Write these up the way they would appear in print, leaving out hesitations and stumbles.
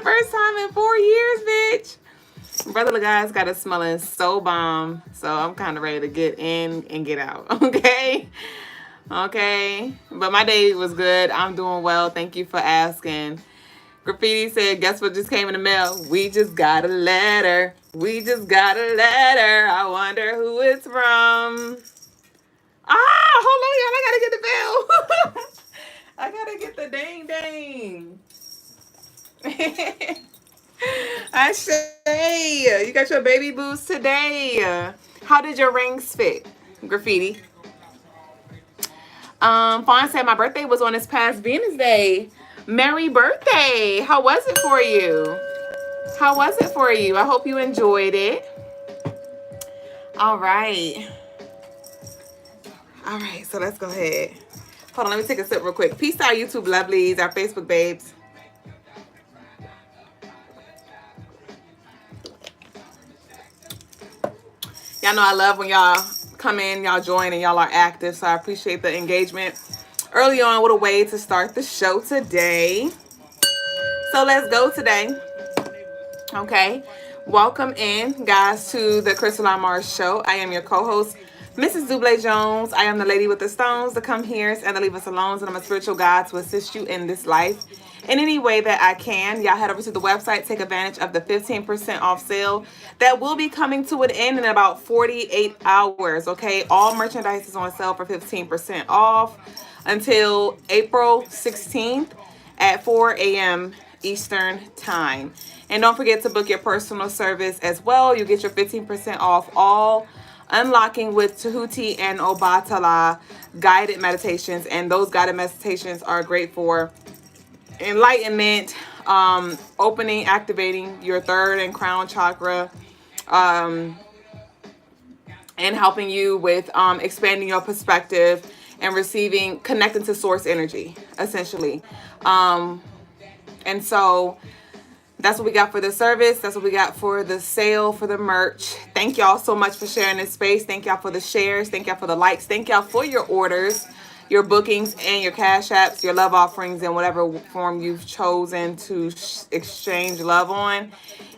the first time in 4 years, bitch. Brother Logas got it smelling so bomb. So I'm kind of ready to get in and get out. Okay. Okay. But my day was good. I'm doing well. Thank you for asking. Graffiti said, guess what just came in the mail? We just got a letter. We just got a letter. I wonder who it's from. Hold on, y'all. I gotta get the bell. I gotta get the dang. Ashay, you got your baby boots today. How did your rings fit? Graffiti. Fawn said my birthday was on this past Venus Day. Merry birthday. How was it for you? How was it for you? I hope you enjoyed it. All right. All right, so let's go ahead. Hold on, let me take a sip real quick. Peace out, YouTube lovelies, our Facebook babes. Y'all know I love when y'all come in, y'all join, and y'all are active, so I appreciate the engagement. Early on, what a way to start the show today. So let's go today. Okay. Welcome in, guys, to the Crystaline Mars show. I am your co-host, Mrs. Duüblé Jones. I am the lady with the stones, the come here's, and the leave us alone. And I'm a spiritual guide to assist you in this life in any way that I can. Y'all head over to the website, take advantage of the 15% off sale that will be coming to an end in about 48 hours. Okay. All merchandise is on sale for 15% off until April 16th at 4 a.m. Eastern time. And don't forget to book your personal service as well. You get your 15% off all Unlocking with Tahuti and Obatala guided meditations. And those guided meditations are great for enlightenment, opening, activating your third and crown chakra, and helping you with expanding your perspective and receiving, connecting to source energy, essentially. And so that's what we got for the service. That's what we got for the sale, for the merch. Thank y'all so much for sharing this space. Thank y'all for the shares. Thank y'all for the likes. Thank y'all for your orders, your bookings, and your cash apps, your love offerings in whatever form you've chosen to exchange love on.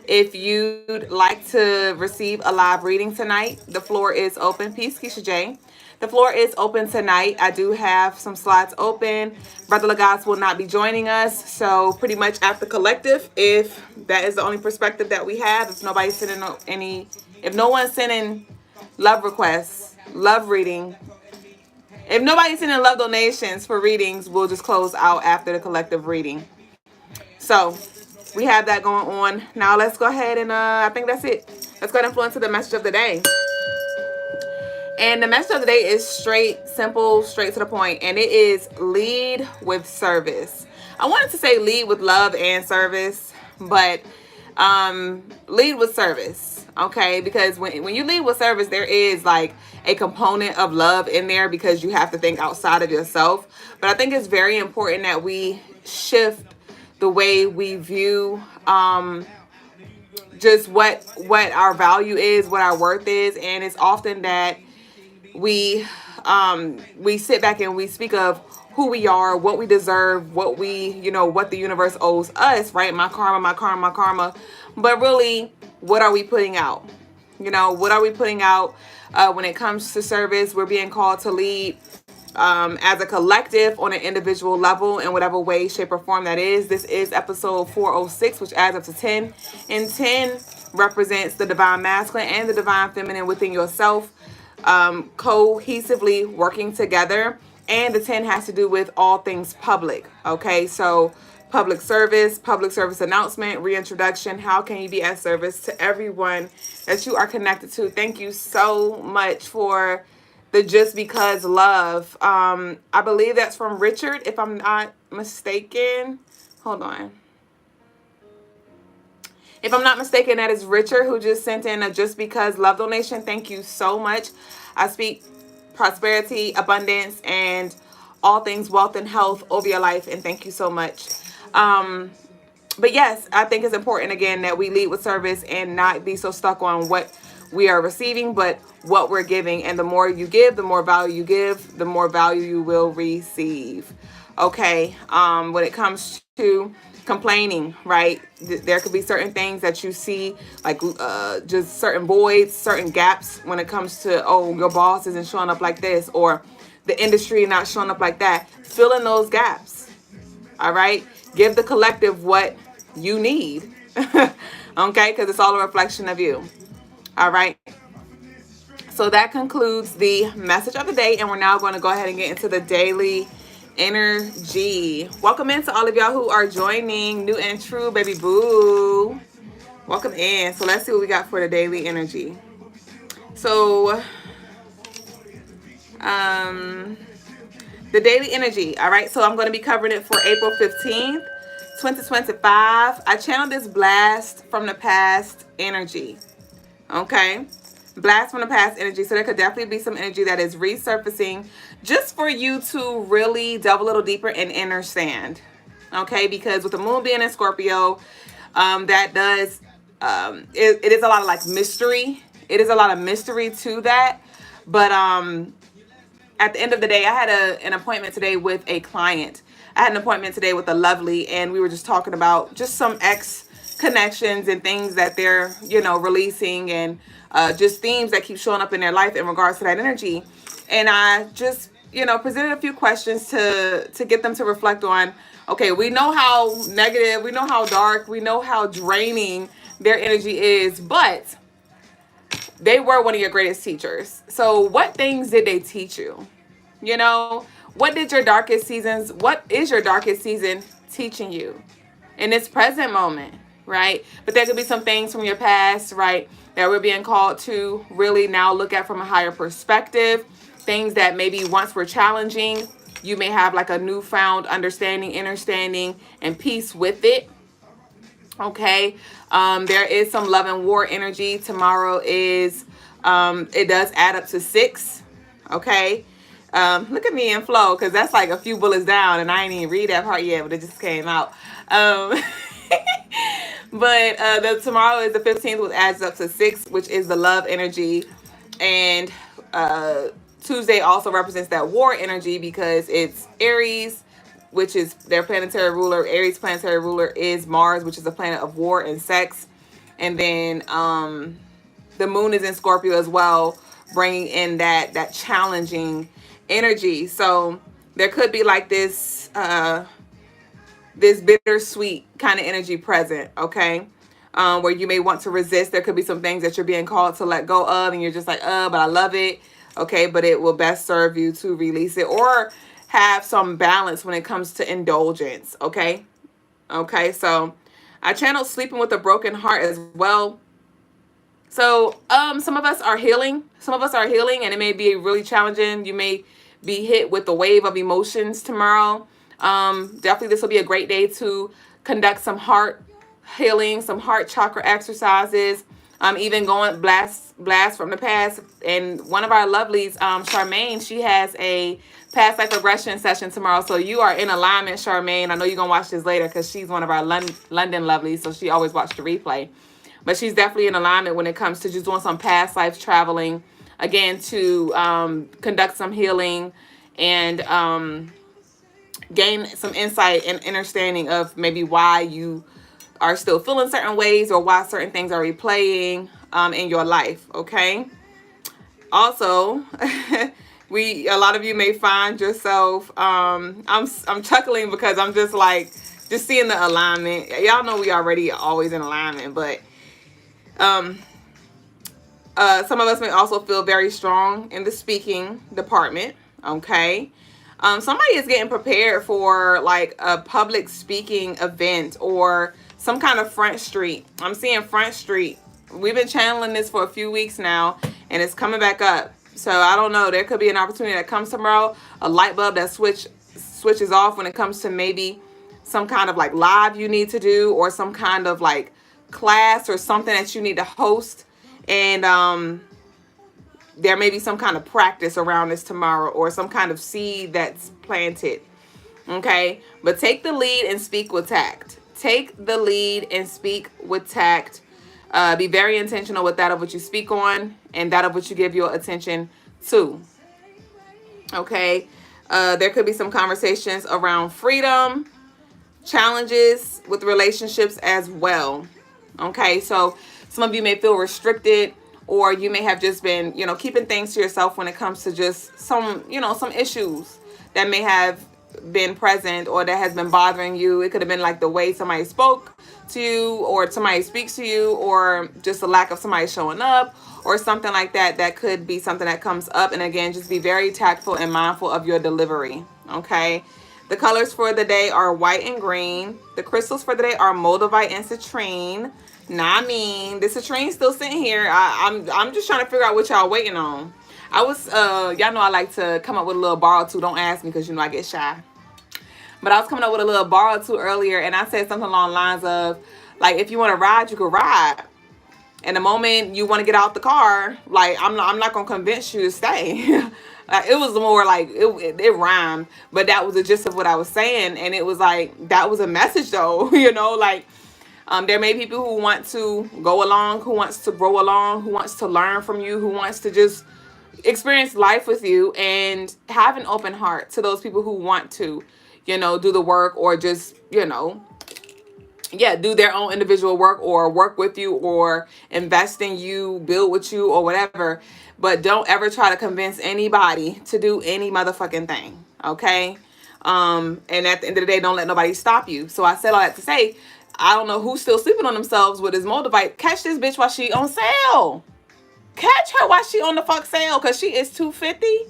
If you'd like to receive a live reading tonight, the floor is open. Peace, Keisha J. The floor is open tonight. I do have some slots open. Brother Logas will not be joining us. So pretty much at the collective, if that is the only perspective that we have, if nobody's sending if no one's sending love requests, love reading, if nobody's sending love donations for readings, we'll just close out after the collective reading. So we have that going on. Now let's go ahead and I think that's it. Let's go ahead and flow into the message of the day. And the message of the day is straight, simple, straight to the point. And it is lead with service. I wanted to say lead with love and service, but lead with service. Okay, because when you lead with service, there is like a component of love in there because you have to think outside of yourself. But I think it's very important that we shift the way we view just what our value is, what our worth is. And it's often that we sit back and we speak of who we are, what we deserve, what what the universe owes us, right? My karma, my karma, my karma. But really, what are we putting out? What are we putting out when it comes to service? We're being called to lead as a collective on an individual level in whatever way, shape, or form that is. This is episode 406, which adds up to 10. And 10 represents the divine masculine and the divine feminine within yourself, cohesively working together. And the 10 has to do with all things public. Okay, so public service announcement, reintroduction. How can you be at service to everyone that you are connected to? Thank you so much for the just because love. I believe that's from Richard, if I'm not mistaken. Hold on. If I'm not mistaken, that is Richard who just sent in a just because love donation. Thank you so much. I speak prosperity, abundance, and all things wealth and health over your life. And thank you so much. But yes, I think it's important, again, that we lead with service and not be so stuck on what we are receiving, but what we're giving. And the more you give, the more value you give, the more value you will receive. Okay. When it comes to complaining, right? There could be certain things that you see, like just certain voids, certain gaps when it comes to, oh, your boss isn't showing up like this, or the industry not showing up like that. Fill in those gaps. All right. Give the collective what you need. Okay. Because it's all a reflection of you. All right. So that concludes the message of the day. And we're now going to go ahead and get into the daily energy. Welcome in to all of y'all who are joining. New and true, baby boo. Welcome in. So let's see what we got for the daily energy. So, the daily energy. All right. So I'm going to be covering it for April 15th, 2025. I channeled this blast from the past energy. Okay. Blast from the past energy. So there could definitely be some energy that is resurfacing just for you to really delve a little deeper and understand. Okay. Because with the moon being in Scorpio, that does, it is a lot of like mystery. It is a lot of mystery to that. But, at the end of the day, I had an appointment today with a client. I had an appointment today with a lovely, and we were just talking about just some ex connections and things that they're, releasing, and just themes that keep showing up in their life in regards to that energy. And I just, presented a few questions to get them to reflect on, okay, we know how negative, we know how dark, we know how draining their energy is, but they were one of your greatest teachers. So what things did they teach you? What is your darkest season teaching you in this present moment, right? But there could be some things from your past, right, that we're being called to really now look at from a higher perspective. Things that maybe once were challenging, you may have like a newfound understanding, and peace with it. Okay. There is some love and war energy. Tomorrow is, it does add up to 6. Okay. Look at me in flow, because that's like a few bullets down, and I ain't even read that part yet, but it just came out. But the tomorrow is the 15th, which adds up to 6, which is the love energy. And Tuesday also represents that war energy because it's Aries, which is their planetary ruler. Aries planetary ruler is Mars, which is a planet of war and sex. And then the moon is in Scorpio as well, bringing in that challenging energy. So there could be like this this bittersweet kind of energy present, okay? Where you may want to resist. There could be some things that you're being called to let go of, and you're just like, but I love it. Okay, but it will best serve you to release it, or have some balance when it comes to indulgence. Okay. So I channeled sleeping with a broken heart as well. So some of us are healing. And it may be really challenging. You may be hit with a wave of emotions tomorrow. Definitely this will be a great day to conduct some heart healing, some heart chakra exercises, even going blast from the past. And one of our lovelies, Charmaine, she has a past life regression session tomorrow. So you are in alignment, Charmaine. I know you're going to watch this later because she's one of our London lovelies. So she always watched the replay. But she's definitely in alignment when it comes to just doing some past life traveling, again, to conduct some healing and gain some insight and understanding of maybe why you are still feeling certain ways, or why certain things are replaying in your life. Okay. Also, a lot of you may find yourself, I'm chuckling because I'm just seeing the alignment. Y'all know we already always in alignment, but some of us may also feel very strong in the speaking department. Okay. Somebody is getting prepared for like a public speaking event or some kind of front street. I'm seeing front street. We've been channeling this for a few weeks now, and it's coming back up. So I don't know. There could be an opportunity that comes tomorrow, a light bulb that switches off when it comes to maybe some kind of like live you need to do, or some kind of like class or something that you need to host. And there may be some kind of practice around this tomorrow, or some kind of seed that's planted. Okay. But take the lead and speak with tact. Take the lead and speak with tact. Be very intentional with that of what you speak on, and that of what you give your attention to. Okay. There could be some conversations around freedom, challenges with relationships as well. Okay, so some of you may feel restricted, or you may have just been, keeping things to yourself when it comes to just some, some issues that may have been present or that has been bothering you. It could have been like the way somebody spoke to you, or somebody speaks to you, or just the lack of somebody showing up, or something like that. That could be something that comes up. And again, just be very tactful and mindful of your delivery. Okay. The colors for the day are white and green. The crystals for the day are moldavite and citrine. Nah, I mean, the citrine still sitting here. I'm just trying to figure out what y'all waiting on. I was, y'all know I like to come up with a little bar or two. Don't ask me because I get shy. But I was coming up with a little bar or two earlier, and I said something along the lines of, like, if you want to ride, you can ride. And the moment you want to get out the car, like, I'm not going to convince you to stay. It was more like, it rhymed, but that was the gist of what I was saying. And it was like, that was a message though, there may be people who want to go along, who wants to grow along, who wants to learn from you, who wants to just experience life with you, and have an open heart to those people who want to, do the work, or just, do their own individual work, or work with you, or invest in you, build with you, or whatever. But don't ever try to convince anybody to do any motherfucking thing. Okay. And at the end of the day, don't let nobody stop you. So I said all that to say, I don't know who's still sleeping on themselves with his moldavite. Catch this bitch while she on sale. Catch her while she on the fuck sale, because she is $250.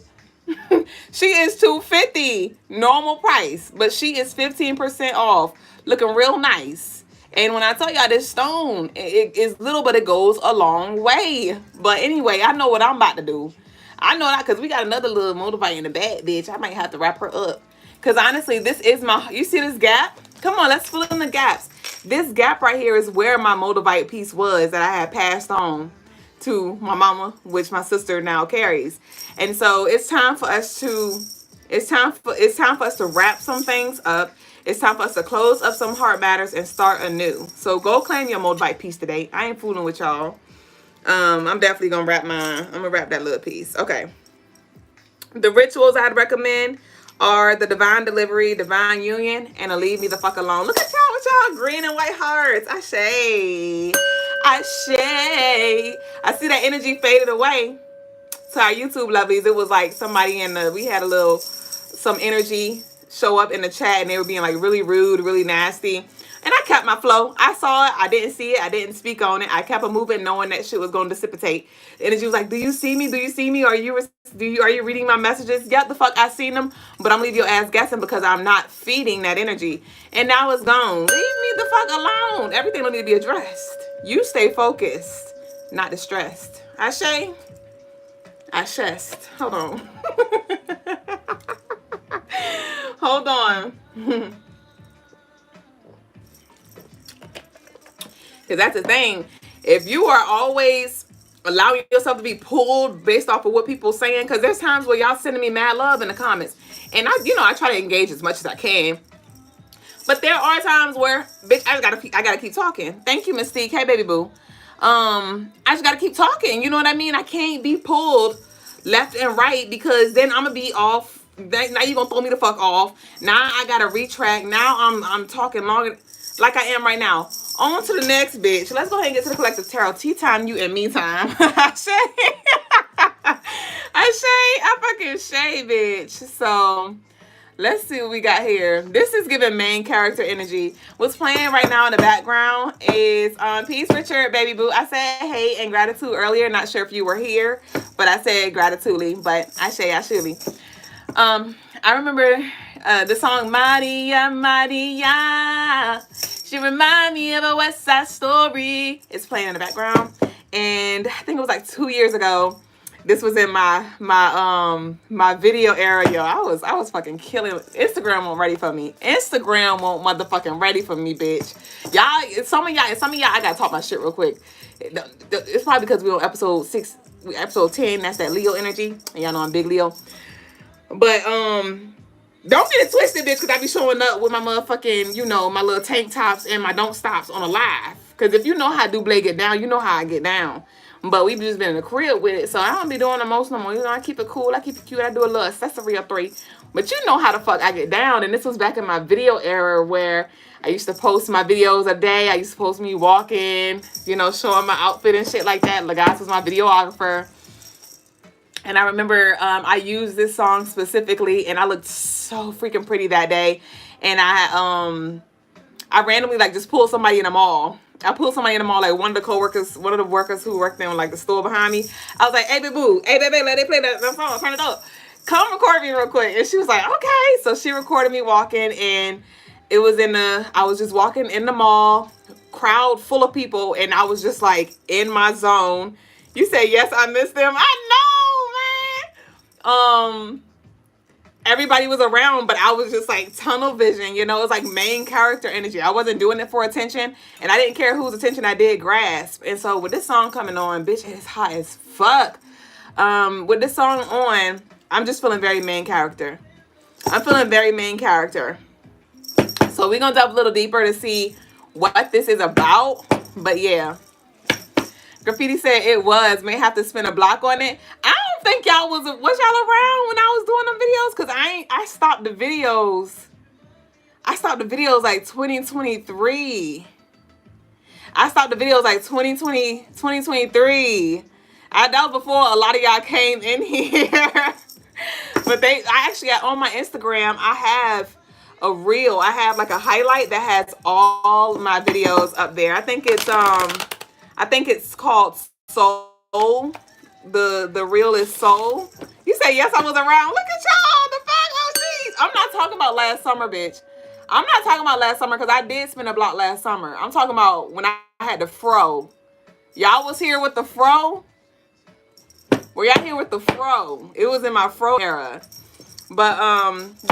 She is $250 normal price, but she is 15% off, looking real nice. And when I tell y'all, this stone, it is little, but it goes a long way. But anyway, I know what I'm about to do. I know that because we got another little moldavite in the bag, bitch. I might have to wrap her up, because honestly, this is you see this gap? Come on, let's fill in the gaps. This gap right here is where my moldavite piece was that I had passed on to my mama, which my sister now carries. And so it's time for us to wrap some things up. It's time for us to close up some heart matters and start anew. So go claim your moldavite piece today. I ain't fooling with y'all. I'm definitely gonna wrap that little piece. Okay. The rituals I'd recommend are the divine delivery, divine union, and a leave me the fuck alone. Look at y'all with y'all green and white hearts. Ashe. I see that energy faded away. To our YouTube lovelies, it was like somebody we had some energy show up in the chat, and they were being like really rude, really nasty. And I kept my flow. I saw it. I didn't see it. I didn't speak on it. I kept it moving, knowing that shit was going to dissipate. The energy was like, do you see me? Do you see me? Are you reading my messages? Yep, the fuck, I seen them. But I'm leaving your ass guessing, because I'm not feeding that energy. And now it's gone. Leave me the fuck alone. Everything will need to be addressed. You stay focused, not distressed. Ashe. Hold on. Hold on. Because that's the thing. If you are always allowing yourself to be pulled based off of what people saying, because there's times where y'all sending me mad love in the comments, and I try to engage as much as I can. But there are times where, bitch, I gotta keep talking. Thank you, Mystique. Hey, baby boo. I just gotta keep talking. You know what I mean? I can't be pulled left and right, because then I'm gonna be off. Now you're gonna throw me the fuck off. Now I gotta retract. Now I'm talking longer, like I am right now. On to the next, bitch. Let's go ahead and get to the collective tarot. Tea time, you and me time. I fucking shade, bitch. So let's see what we got here. This is giving main character energy. What's playing right now in the background is Peace Richard, baby boo. I said hey and gratitude earlier. Not sure if you were here, but I said gratitude. But I surely. I remember the song Maria, Maria. She remind me of a West Side Story. It's playing in the background. And I think it was like 2 years ago. This was in my video era, yo. I was fucking killing. Instagram won't ready for me. Instagram won't motherfucking ready for me, bitch. Y'all, some of y'all, I gotta talk my shit real quick. It's probably because we're on episode 10. That's that Leo energy. And y'all know I'm big Leo. But don't get it twisted, bitch, because I be showing up with my motherfucking, my little tank tops and my don't stops on a live. Because if you know how Duüblé get down, you know how I get down. But we've just been in the crib with it, so I don't be doing the most no more. I keep it cool, I keep it cute. I do a little accessory or 3 But you know how the fuck I get down. And this was back in my video era where I used to post my videos a day. I used to post me walking, you know, showing my outfit and shit like that. Logas was my videographer. And I remember I used this song specifically, and I looked so freaking pretty that day. And I randomly like just pulled somebody in the mall. I pulled somebody in the mall, like one of the workers who worked in like the store behind me. I was like, hey, boo, hey, baby, let it play the song, turn it up. Come record me real quick. And she was like, okay. So she recorded me walking, and it was I was just walking in the mall, crowd full of people, and I was just like in my zone. You say, yes, I miss them. I know, man. Everybody was around, but I was just like tunnel vision, you know. It was like main character energy. I wasn't doing it for attention, and I didn't care whose attention I did grasp. And so with this song coming on, bitch, it's hot as fuck. With this song on, I'm just feeling very main character. I'm feeling very main character. So we're gonna dive a little deeper to see what this is about. But yeah. Graffiti said it was. May have to spin a block on it. I don't think y'all was y'all around when I was doing them videos? Cause I stopped the videos. I stopped the videos like 2023. I stopped the videos like 2023. That was before a lot of y'all came in here. But I actually on my Instagram, I have a reel. I have like a highlight that has all my videos up there. I think it's called Soul. The reel is Soul. You say, yes, I was around. Look at y'all. The fuck? Oh, jeez. I'm not talking about last summer, bitch. I'm not talking about last summer because I did spin a block last summer. I'm talking about when I had the fro. Y'all was here with the fro? Were y'all here with the fro? It was in my fro era. But,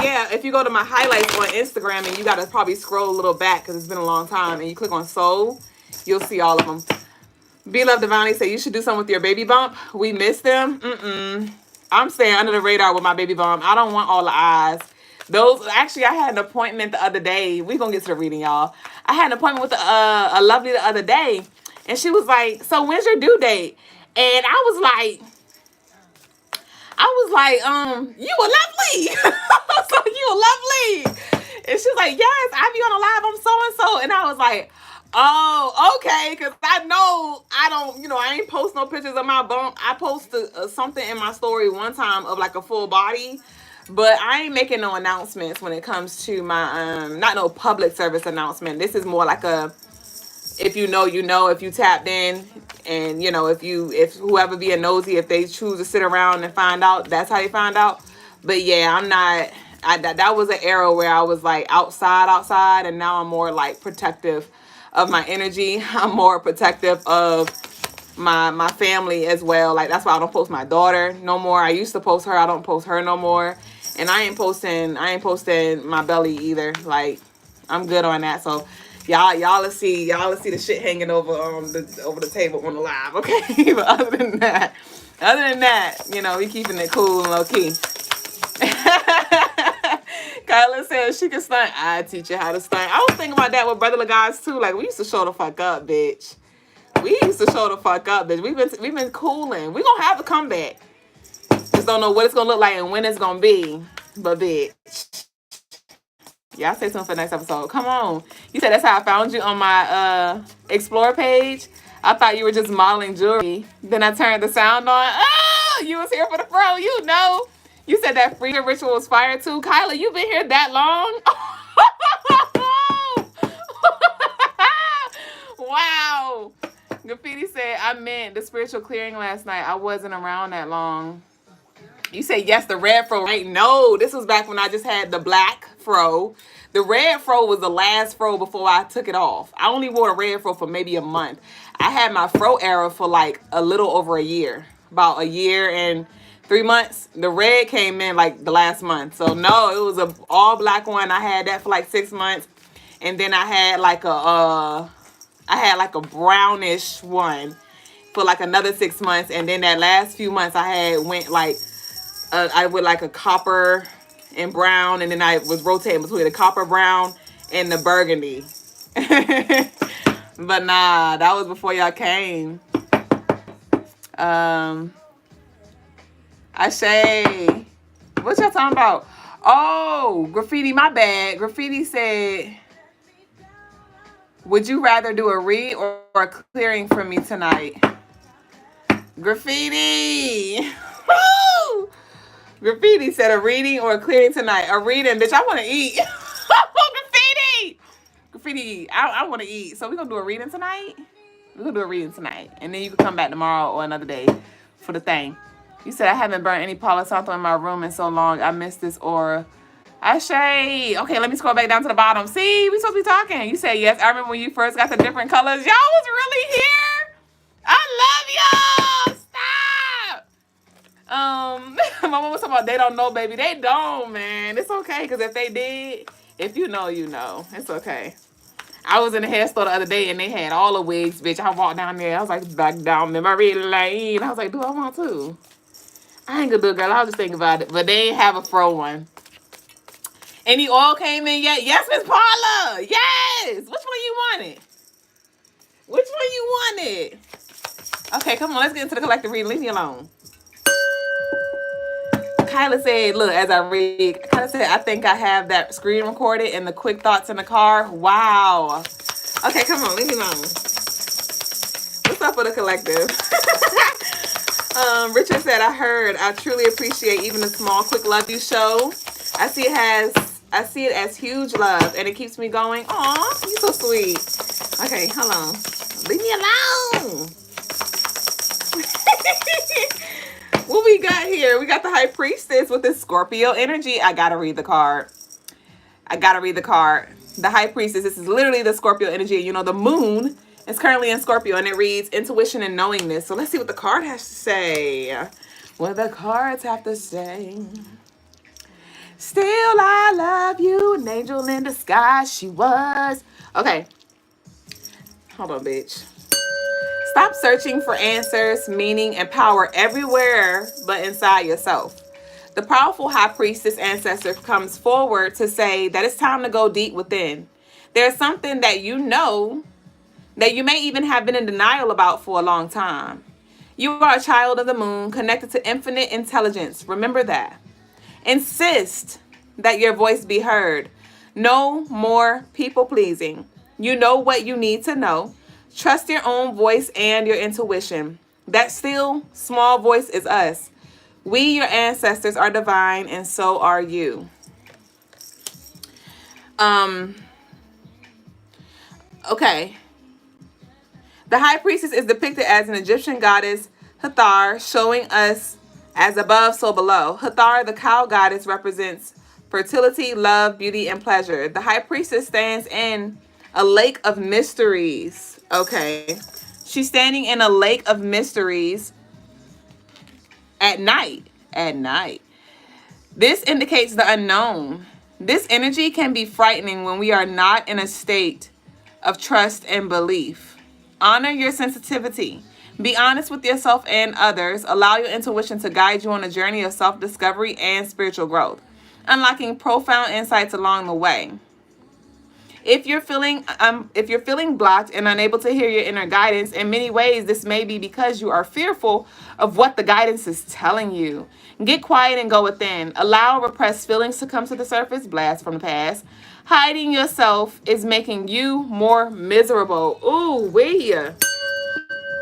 yeah, if you go to my highlights on Instagram and you got to probably scroll a little back because it's been a long time and you click on Soul, you'll see all of them. Be Love Divinely say you should do something with your baby bump. We miss them. I'm staying under the radar with my baby bump. I don't want all the eyes. Actually, I had an appointment the other day. We're going to get to the reading, y'all. I had an appointment with a lovely the other day. And she was like, so when's your due date? And I was like, you a lovely. So you a lovely. And she was like, yes, I be on a live. I'm so-and-so. And I was like, oh, okay, because I know I ain't post no pictures of my bump. I posted something in my story one time of like a full body, but I ain't making no announcements when it comes to my, not no public service announcement. This is more like if you know, if you tapped in and, if whoever being nosy, if they choose to sit around and find out, that's how they find out. But yeah, that was an era where I was like outside, and now I'm more like protective of my energy. I'm more protective of my family as well. Like that's why I don't post my daughter no more. I used to post her. I don't post her no more. And I ain't posting my belly either. Like I'm good on that. So y'all will see the shit hanging over the table on the live, okay? But other than that, we keeping it cool and low key. Kyla says she can stunt. I teach you how to stunt. I was thinking about that with Brother Logas too. Like we used to show the fuck up, bitch. We've been cooling. We gonna have a comeback. Just don't know what it's gonna look like and when it's gonna be. But bitch, y'all say something for the next episode. Come on. You said that's how I found you on my Explore page. I thought you were just modeling jewelry. Then I turned the sound on. Oh, you was here for the fro. You know. You said that freedom ritual was fire too. Kyla, you been here that long? Wow. Graffiti said, I meant the spiritual clearing last night. I wasn't around that long. You said, yes, the red fro, right? No, this was back when I just had the black fro. The red fro was the last fro before I took it off. I only wore the red fro for maybe a month. I had my fro era for like a little over a year. About a year and 3 months. The red came in like the last month. So no, it was a all black one. I had that for like 6 months. And then I had like a brownish one for like another 6 months. And then that last few months I went like I would like a copper and brown, and then I was rotating between the copper, brown, and the burgundy. But nah, that was before y'all came. Ashay, what y'all talking about? Oh, Graffiti, my bad. Graffiti said, would you rather do a read or a clearing for me tonight? Graffiti. Woo! Graffiti said a reading or a clearing tonight. A reading, bitch, I want to eat. Graffiti. Graffiti, I want to eat. So we're going to do a reading tonight? We're going to do a reading tonight. And then you can come back tomorrow or another day for the thing. You said I haven't burned any Palo Santo in my room in so long. I missed this aura. Ashe. Okay, let me scroll back down to the bottom. See, we supposed to be talking. You said yes. I remember when you first got the different colors. Y'all was really here. I love y'all. Stop. My mom was talking about they don't know, baby. They don't, man. It's okay, because if they did, if you know, you know. It's okay. I was in the hair store the other day, and they had all the wigs, bitch. I walked down there. I was like, back down memory lane. I was like, do I want to? I ain't gonna do it, girl. I was just thinking about it. But they ain't have a fro one. Any oil came in yet? Yes, Miss Paula. Yes. Which one you wanted? Which one you wanted? Okay, come on. Let's get into the collective reading. Leave me alone. Kyla said, look, as I read, Kyla said, I think I have that screen recorded and the quick thoughts in the car. Wow. Okay, come on. Leave me alone. What's up with the collective? Richard said, I truly appreciate even the small, quick love you show. I see it as huge love, and it keeps me going. Aw, you so sweet. Okay, hold on. Leave me alone. What we got here? We got the High Priestess with this Scorpio energy. I gotta read the card. The High Priestess, this is literally the Scorpio energy. You know, the moon is currently in Scorpio, and it reads intuition and knowingness. So let's see what the card has to say. What the cards have to say. Still, I love you, an angel in disguise she was. Okay. Hold on, bitch. Stop searching for answers, meaning, and power everywhere but inside yourself. The powerful High Priestess ancestor comes forward to say that it's time to go deep within. There's something that you know that you may even have been in denial about for a long time. You are a child of the moon, connected to infinite intelligence. Remember that. Insist that your voice be heard. No more people pleasing. You know what you need to know. Trust your own voice and your intuition. That still small voice is us. We, your ancestors, are divine, and so are you. Okay. The High Priestess is depicted as an Egyptian goddess, Hathor, showing us as above, so below. Hathor, the cow goddess, represents fertility, love, beauty, and pleasure. The High Priestess stands in a lake of mysteries. Okay. She's standing in a lake of mysteries at night. At night. This indicates the unknown. This energy can be frightening when we are not in a state of trust and belief. Honor your sensitivity. Be honest with yourself and others. Allow your intuition to guide you on a journey of self-discovery and spiritual growth, unlocking profound insights along the way. If you're feeling blocked and unable to hear your inner guidance, in many ways, this may be because you are fearful of what the guidance is telling you. Get quiet and go within. Allow repressed feelings to come to the surface. Blast from the past. Hiding yourself is making you more miserable. Ooh, wee.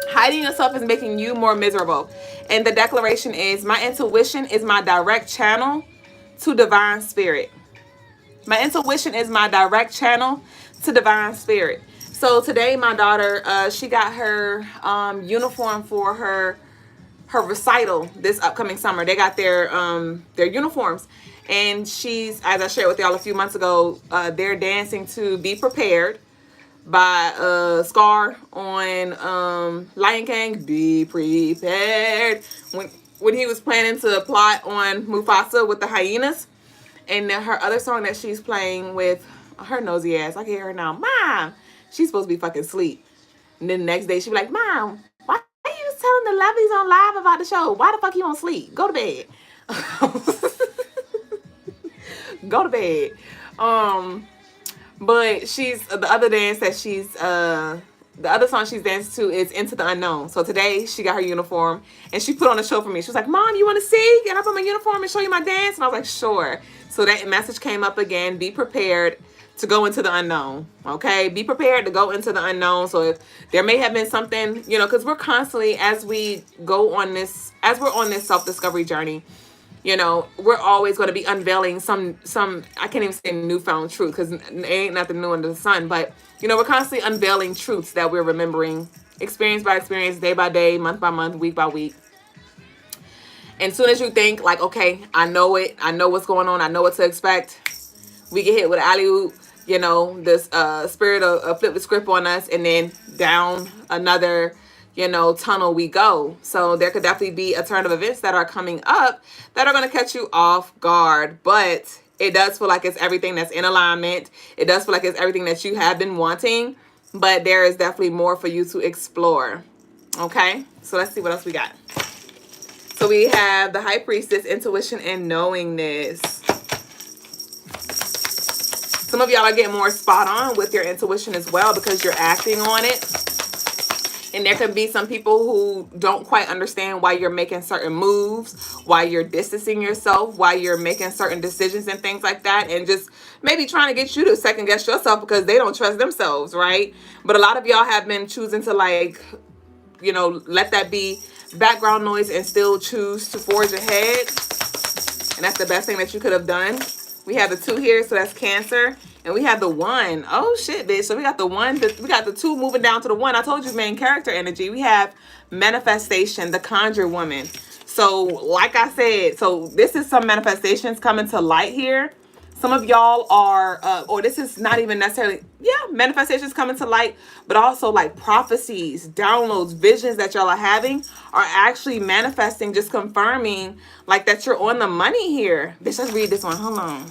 Hiding yourself is making you more miserable. And the declaration is, my intuition is my direct channel to divine spirit. My intuition is my direct channel to divine spirit. So today, my daughter, she got her uniform for her recital this upcoming summer. They got their uniforms, and she's, as I shared with y'all a few months ago, they're dancing to "Be Prepared" by Scar on Lion King. Be prepared. When he was planning to plot on Mufasa with the hyenas. And then her other song that she's playing with her nosy ass, I can hear her now. Mom, she's supposed to be fucking asleep. And then the next day she be like, Mom, why are you telling the lovelies on live about the show? Why the fuck you on sleep? Go to bed. Go to bed. But she's the other dance that she's the other song she's danced to is Into the Unknown. So today she got her uniform and she put on a show for me. She was like, Mom, you want to see? Can I put my uniform and show you my dance? And I was like, sure. So that message came up again. Be prepared to go into the unknown. Okay. Be prepared to go into the unknown. So if there may have been something, you know, because we're constantly, as we go on this, as we're on this self-discovery journey, you know, we're always going to be unveiling some, I can't even say newfound truth because it ain't nothing new under the sun, but, you know, we're constantly unveiling truths that we're remembering experience by experience, day by day, month by month, week by week. And as soon as you think like, okay, I know it, I know what's going on, I know what to expect, we get hit with alley-oop, you know, this spirit of flip the script on us, and then down another, you know, tunnel we go. So there could definitely be a turn of events that are coming up that are going to catch you off guard, but it does feel like it's everything that's in alignment. It does feel like it's everything that you have been wanting, but there is definitely more for you to explore. Okay, so let's see what else we got. So we have the High Priestess, intuition and knowingness. Some of y'all are getting more spot on with your intuition as well because you're acting on it. And there can be some people who don't quite understand why you're making certain moves, why you're distancing yourself, why you're making certain decisions and things like that. And just maybe trying to get you to second guess yourself because they don't trust themselves, right? But a lot of y'all have been choosing to, like, you know, let that be background noise and still choose to forge ahead. And that's the best thing that you could have done. We have the 2 here, so that's Cancer. And we have the 1. Oh, shit, bitch. So we got the 1. We got the 2 moving down to the 1. I told you, main character energy. We have manifestation, the conjure woman. So, like I said, so this is some manifestations coming to light here. Some of y'all are, or this is not even necessarily, manifestations coming to light, but also like prophecies, downloads, visions that y'all are having are actually manifesting, just confirming like that you're on the money here. Let's read this one. Hold on.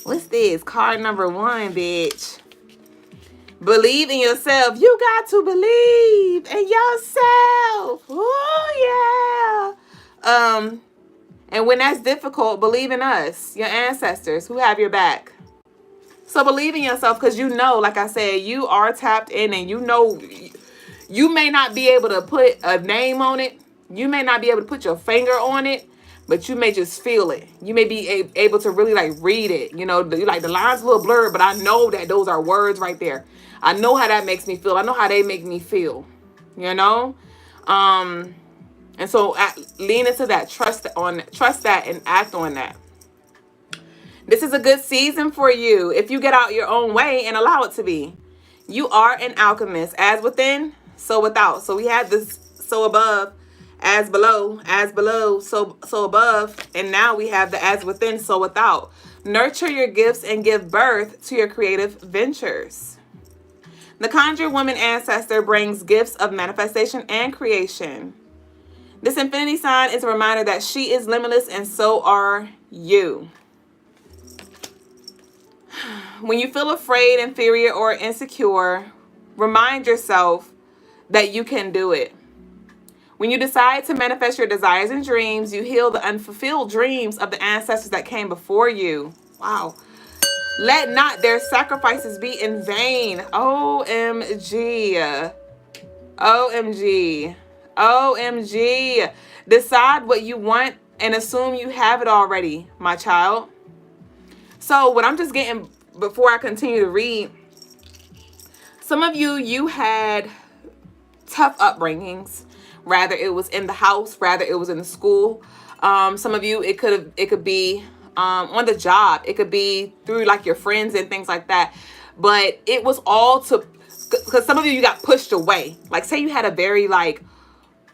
What's this? Card number 1, bitch. Believe in yourself. You got to believe in yourself. Oh, yeah. And when that's difficult, believe in us, your ancestors who have your back. So believe in yourself because you know, like I said, you are tapped in and you know, you may not be able to put a name on it. You may not be able to put your finger on it, but you may just feel it. You may be able to really like read it. You know, like the line's a little blurred, but I know that those are words right there. I know how that makes me feel. I know how they make me feel, you know? And so lean into that, trust that and act on that. This is a good season for you if you get out your own way and allow it to be. You are an alchemist, as within, so without. So we have this so above, as below, so above, and now we have the as within, so without. Nurture your gifts and give birth to your creative ventures. The Conjure Woman Ancestor brings gifts of manifestation and creation. This infinity sign is a reminder that she is limitless and so are you. When you feel afraid, inferior, or insecure, remind yourself that you can do it. When you decide to manifest your desires and dreams, you heal the unfulfilled dreams of the ancestors that came before you. Wow. Let not their sacrifices be in vain. OMG. OMG. OMG. Decide what you want and assume you have it already, my child. So what I'm just getting before I continue to read, some of you had tough upbringings. Rather it was in the house, rather it was in the school. Some of you, it could be on the job. It could be through like your friends and things like that. But it was all because some of you got pushed away. Like say you had a very like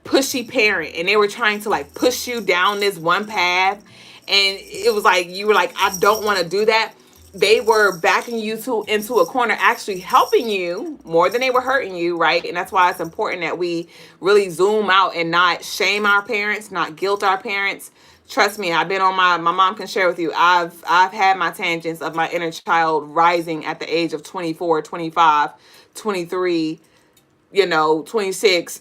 pushy parent and they were trying to like push you down this one path. And it was like, you were like, I don't want to do that. They were backing you into a corner, actually helping you more than they were hurting you, right? And that's why it's important that we really zoom out and not shame our parents, not guilt our parents. Trust me, I've been on my mom can share with you. I've had my tangents of my inner child rising at the age of 24, 25, 23, 26,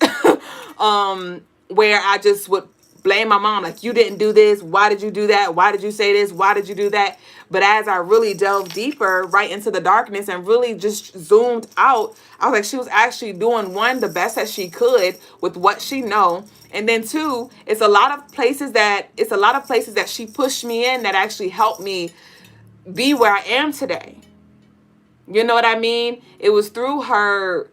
where I just would blame my mom, like, you didn't do this. Why did you do that? Why did you say this? Why did you do that? But as I really delved deeper right into the darkness and really just zoomed out, I was like, she was actually doing, one, the best that she could with what she know. And then two, it's a lot of places that she pushed me in that actually helped me be where I am today. You know what I mean? It was through her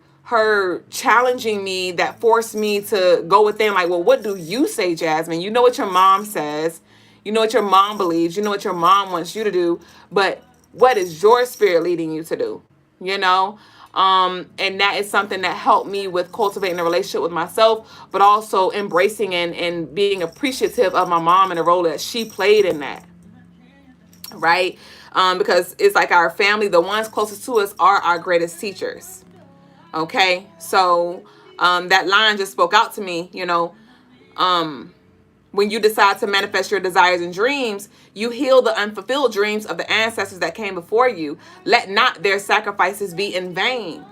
challenging me that forced me to go within, like, well, what do you say, Jasmine? You know what your mom says. You know what your mom believes. You know what your mom wants you to do. But what is your spirit leading you to do? You know? And that is something that helped me with cultivating a relationship with myself, but also embracing and being appreciative of my mom and the role that she played in that. Right? Because it's like our family, the ones closest to us are our greatest teachers. Okay, so that line just spoke out to me. You know, when you decide to manifest your desires and dreams, you heal the unfulfilled dreams of the ancestors that came before you. Let not their sacrifices be in vain.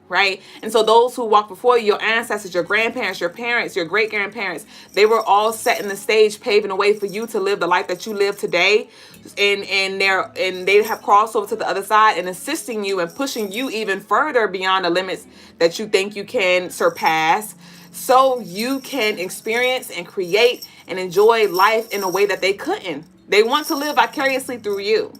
Right? And so those who walked before you, your ancestors, your grandparents, your parents, your great-grandparents, they were all setting the stage, paving the way for you to live the life that you live today. And they have crossed over to the other side and assisting you and pushing you even further beyond the limits that you think you can surpass, so you can experience and create and enjoy life in a way that they couldn't. They want to live vicariously through you.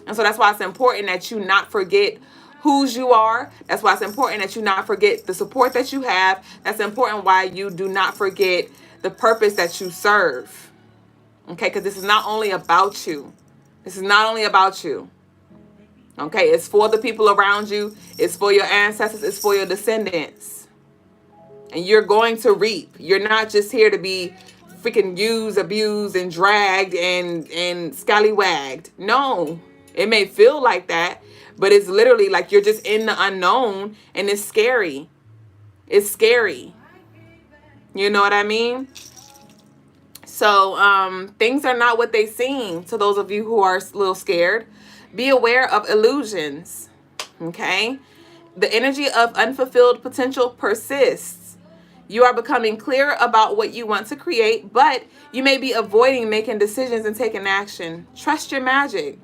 And so that's why it's important that you not forget whose you are. That's why it's important that you not forget the support that you have. That's important why you do not forget the purpose that you serve. Okay, because this is not only about you. This is not only about you. Okay, it's for the people around you. It's for your ancestors. It's for your descendants. And you're going to reap. You're not just here to be freaking used, abused, and dragged and scallywagged. No, it may feel like that, but it's literally like you're just in the unknown, and it's scary. It's scary. You know what I mean? So things are not what they seem to those of you who are a little scared. Be aware of illusions. Okay? The energy of unfulfilled potential persists. You are becoming clear about what you want to create, but you may be avoiding making decisions and taking action. Trust your magic.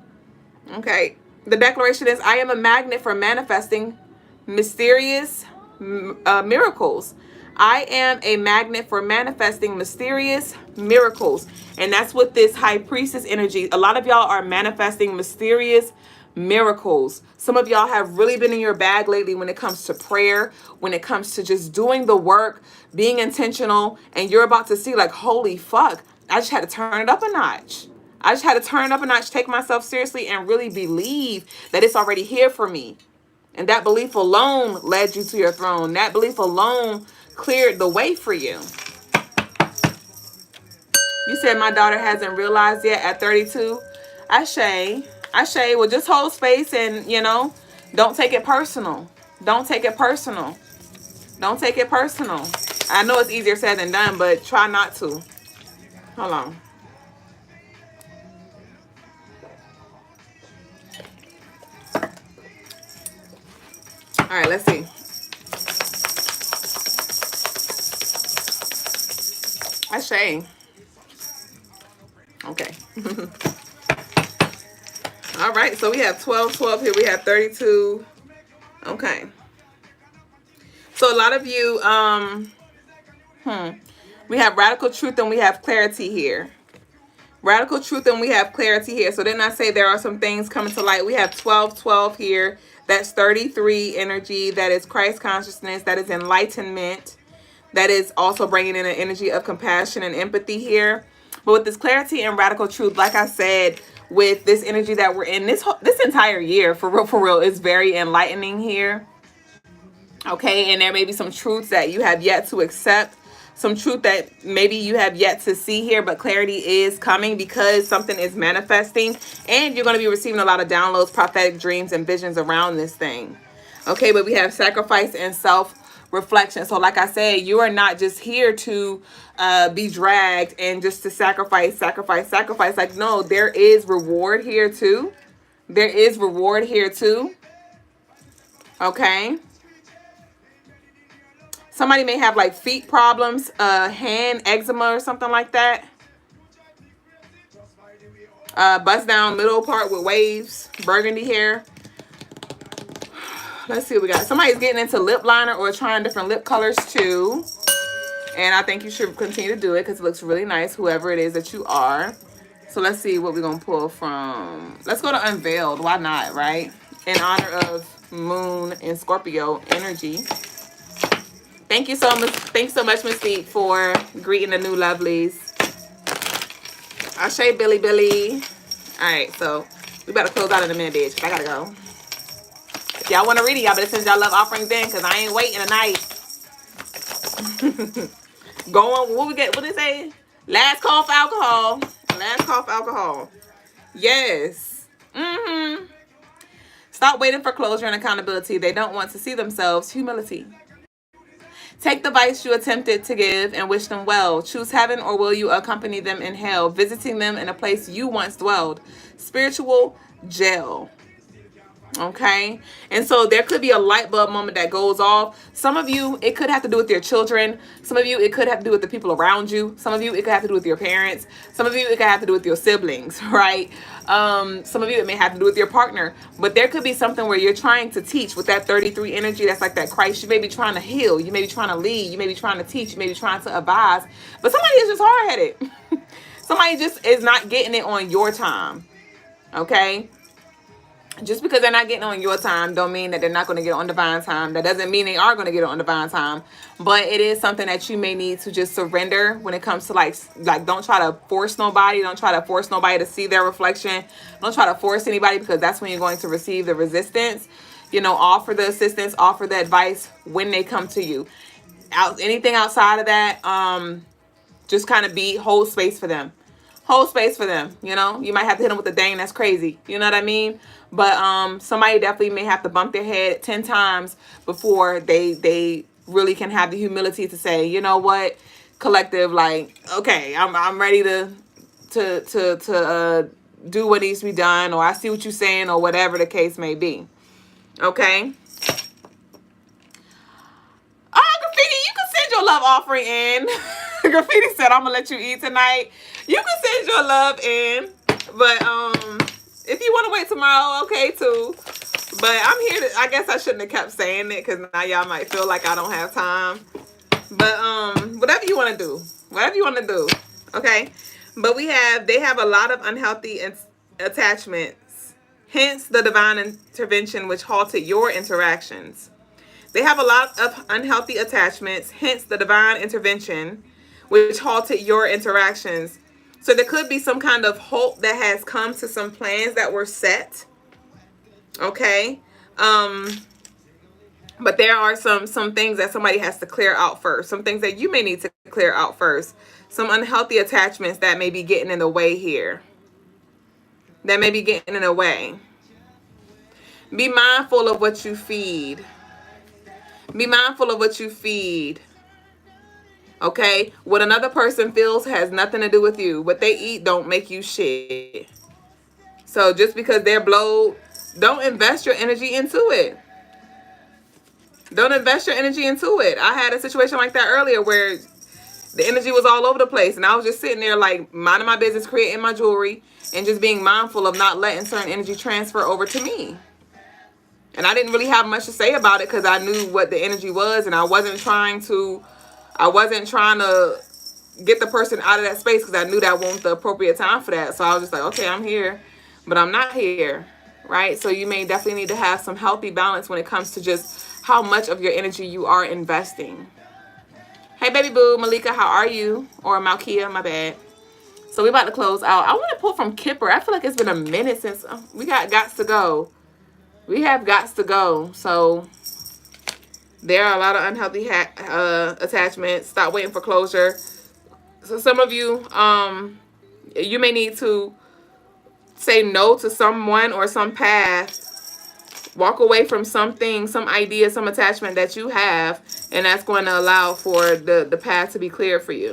Okay? The declaration is, I am a magnet for manifesting mysterious miracles. I am a magnet for manifesting mysterious miracles. And that's what this high priestess energy, a lot of y'all are manifesting mysterious miracles. Some of y'all have really been in your bag lately when it comes to prayer, when it comes to just doing the work, being intentional, and you're about to see, like, holy fuck, I just had to turn it up a notch. I just had to turn it up a notch, take myself seriously, and really believe that it's already here for me. And that belief alone led you to your throne. That belief alone cleared the way for you. You said my daughter hasn't realized yet at 32. Ashe, well, just hold space and, you know, don't take it personal. Don't take it personal. Don't take it personal. I know it's easier said than done, but try not to. Hold on. All right, let's see. Ashe. Okay. All right, so we have 12 here. We have 32. Okay. So a lot of you, we have radical truth and we have clarity here. Radical truth and we have clarity here. So didn't I say there are some things coming to light? We have 12 here. That's 33 energy. That is Christ consciousness. That is enlightenment. That is also bringing in an energy of compassion and empathy here. But with this clarity and radical truth, like I said, with this energy that we're in, this entire year, for real, is very enlightening here. Okay, and there may be some truths that you have yet to accept. Some truth that maybe you have yet to see here, but clarity is coming because something is manifesting. And you're going to be receiving a lot of downloads, prophetic dreams, and visions around this thing. Okay, but we have sacrifice and self-reflection. So like I said, you are not just here to be dragged and just to sacrifice. Like, no, there is reward here too. There is reward here too. Okay. Somebody may have like feet problems, hand eczema or something like that. Bust down middle part with waves, burgundy hair. Let's see what we got. Somebody's getting into lip liner or trying different lip colors too. And I think you should continue to do it because it looks really nice, whoever it is that you are. So let's see what we're going to pull from. Let's go to Unveiled. Why not, right? In honor of Moon and Scorpio energy. Thank you so much. Thanks so much, Mystique, for greeting the new lovelies. Ashe, Billy Billy. All right, so we better close out in a minute, bitch. I gotta go. If y'all want to read it, y'all better send y'all love offerings in, because I ain't waiting tonight. Going, what we get? What did they say? Last call for alcohol. Last call for alcohol. Yes. Stop waiting for closure and accountability. They don't want to see themselves. Humility. Take the vice you attempted to give and wish them well. Choose heaven, or will you accompany them in hell, visiting them in a place you once dwelled. Spiritual jail. Okay, and so there could be a light bulb moment that goes off. Some of you, it could have to do with your children. Some of you, it could have to do with the people around you. Some of you, it could have to do with your parents. Some of you, it could have to do with your siblings, right? Some of you, it may have to do with your partner. But there could be something where you're trying to teach with that 33 energy. That's like that Christ. You may be trying to heal. You may be trying to lead. You may be trying to teach. You may be trying to advise. But somebody is just hard-headed. Somebody just is not getting it on your time. Okay? Just because they're not getting on your time don't mean that they're not going to get on divine time. That doesn't mean they are going to get on divine time. But it is something that you may need to just surrender when it comes to like don't try to force nobody. Don't try to force nobody to see their reflection. Don't try to force anybody, because that's when you're going to receive the resistance. You know, offer the assistance, offer the advice when they come to you. Anything outside of that, just kind of hold space for them. Hold space for them. You know, you might have to hit them with a dang, that's crazy. You know what I mean? But somebody definitely may have to bump their head 10 times before they really can have the humility to say, you know what, collective, like, okay, I'm ready to do what needs to be done, or I see what you're saying, or whatever the case may be. Okay. Graffiti, you can send your love offering in. Graffiti said, I'm gonna let you eat tonight. You can send your love in, but if you want to wait tomorrow, okay too. But I'm here to, I guess I shouldn't have kept saying it, because now y'all might feel like I don't have time. But whatever you want to do. Whatever you want to do. Okay? But they have a lot of unhealthy attachments. Hence the divine intervention which halted your interactions. They have a lot of unhealthy attachments. Hence the divine intervention which halted your interactions. So there could be some kind of halt that has come to some plans that were set. Okay. But there are some things that somebody has to clear out first. Some things that you may need to clear out first. Some unhealthy attachments that may be getting in the way here. That may be getting in the way. Be mindful of what you feed. Be mindful of what you feed. Okay? What another person feels has nothing to do with you. What they eat don't make you shit. So just because they're blowed, don't invest your energy into it. Don't invest your energy into it. I had a situation like that earlier where the energy was all over the place. And I was just sitting there like minding my business, creating my jewelry, and just being mindful of not letting certain energy transfer over to me. And I didn't really have much to say about it because I knew what the energy was, and I wasn't trying to get the person out of that space because I knew that wasn't the appropriate time for that. So I was just like, okay, I'm here, but I'm not here, right? So you may definitely need to have some healthy balance when it comes to just how much of your energy you are investing. Hey, baby boo, Malika, how are you? Or Malkia, my bad. So we're about to close out. I want to pull from Kipper. I feel like it's been a minute since we got gots to go. We have gots to go. So there are a lot of unhealthy attachments. Stop waiting for closure. So some of you, you may need to say no to someone or some path. Walk away from something, some idea, some attachment that you have, and that's going to allow for the path to be clear for you.